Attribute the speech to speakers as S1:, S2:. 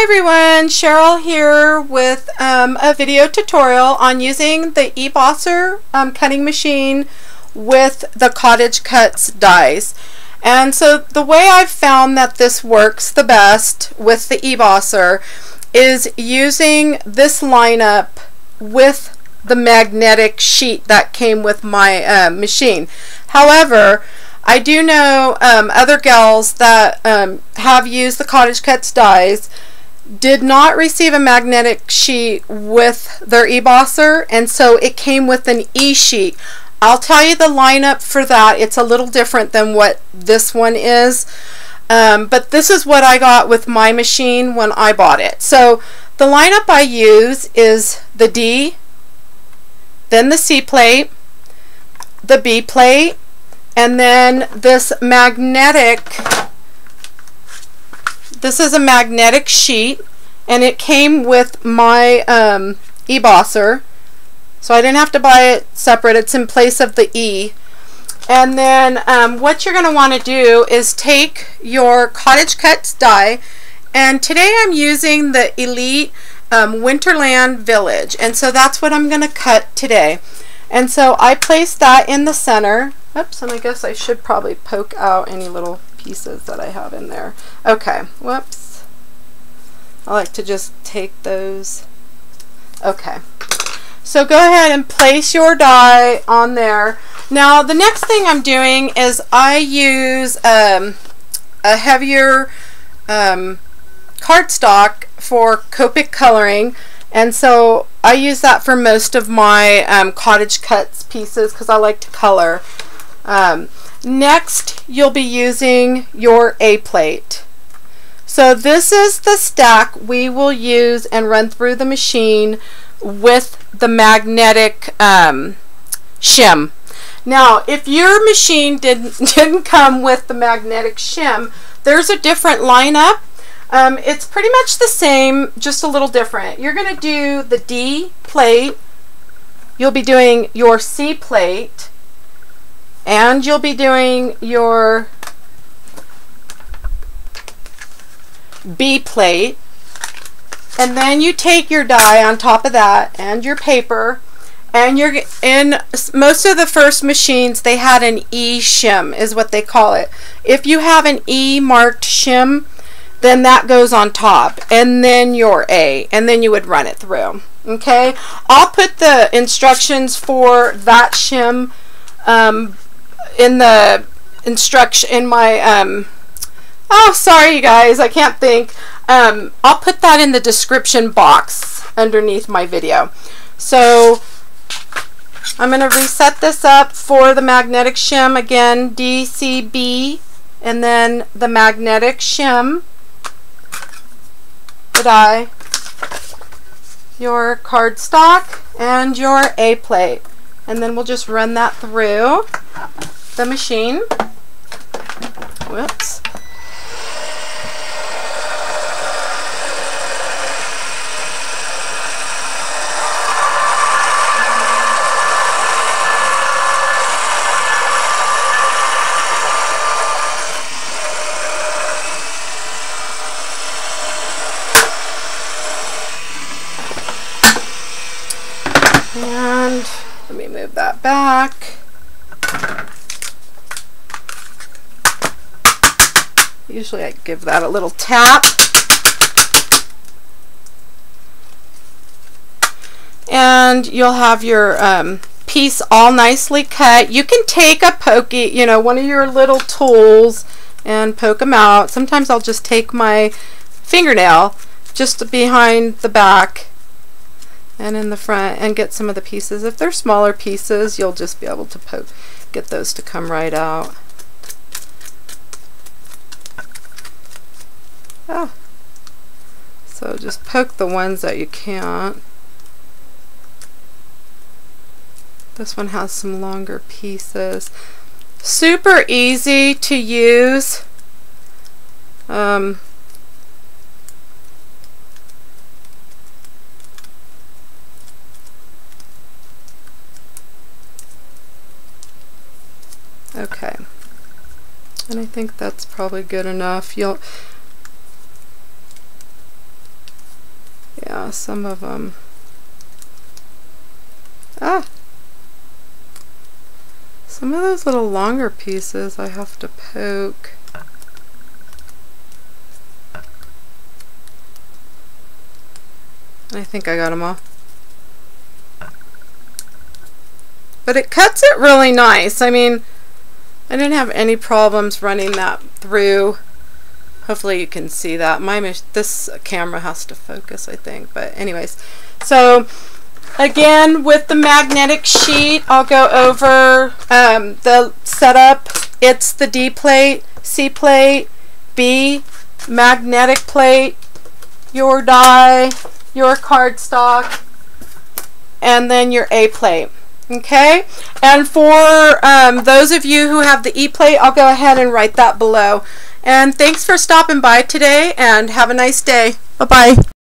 S1: Hi everyone, Cheryl here with a video tutorial on using the eBosser cutting machine with the CottageCutz dies. And so the way I've found that this works the best with the eBosser is using this lineup with the magnetic sheet that came with my machine. However, I do know other gals that have used the CottageCutz dies did not receive a magnetic sheet with their eBosser, and so it came with an e-sheet. I'll tell you the lineup for that. It's a little different than what this one is, but this is what I got with my machine when I bought it. So the lineup I use is the D, then the C plate, the B plate, and then this magnetic. This is a magnetic sheet, and it came with my eBosser, so I didn't have to buy it separate. It's in place of the E. And then what you're going to want to do is take your CottageCutz die, and today I'm using the Elite Winterland Village, and so that's what I'm going to cut today. And so I placed that in the center. Oops, and I guess I should probably poke out any little pieces that I have in there. Okay, whoops. I like to just take those. Okay, so go ahead and place your die on there. Now the next thing I'm doing is I use a heavier cardstock for Copic coloring, and so I use that for most of my CottageCutz pieces because I like to color. Next, you'll be using your A plate. So this is the stack we will use and run through the machine with the magnetic shim. Now, if your machine didn't come with the magnetic shim, there's a different lineup. It's pretty much the same, just a little different. You're going to do the D plate, you'll be doing your C plate, and you'll be doing your B plate, and then you take your die on top of that and your paper, and you're in most of the first machines they had an E shim is what they call it. If you have an E marked shim, then that goes on top, and then your A, and then you would run it through. Okay, I'll put the instructions for that shim in the instruction in my oh, sorry you guys, I can't think. I'll put that in the description box underneath my video. So I'm going to reset this up for the magnetic shim again, D, C, B, and then the magnetic shim, the die, your cardstock, and your A plate, and then we'll just run that through the machine. Whoops. And let me move that back. Usually I give that a little tap. And you'll have your piece all nicely cut. You can take a pokey, you know, one of your little tools and poke them out. Sometimes I'll just take my fingernail just behind the back and in the front and get some of the pieces. If they're smaller pieces, you'll just be able to get those to come right out. Oh. So just poke the ones that you can't. This one has some longer pieces. Super easy to use. Okay, and I think that's probably good enough. Yeah, some of them. Some of those little longer pieces I have to poke. I think I got them all. But it cuts it really nice. I mean, I didn't have any problems running that through. Hopefully you can see that. This camera has to focus, I think. But anyways, so again, with the magnetic sheet, I'll go over the setup. It's the D plate, C plate, B magnetic plate, your die, your cardstock, and then your A plate. Okay, and for those of you who have the E plate, I'll go ahead and write that below. And thanks for stopping by today, and have a nice day. Bye-bye.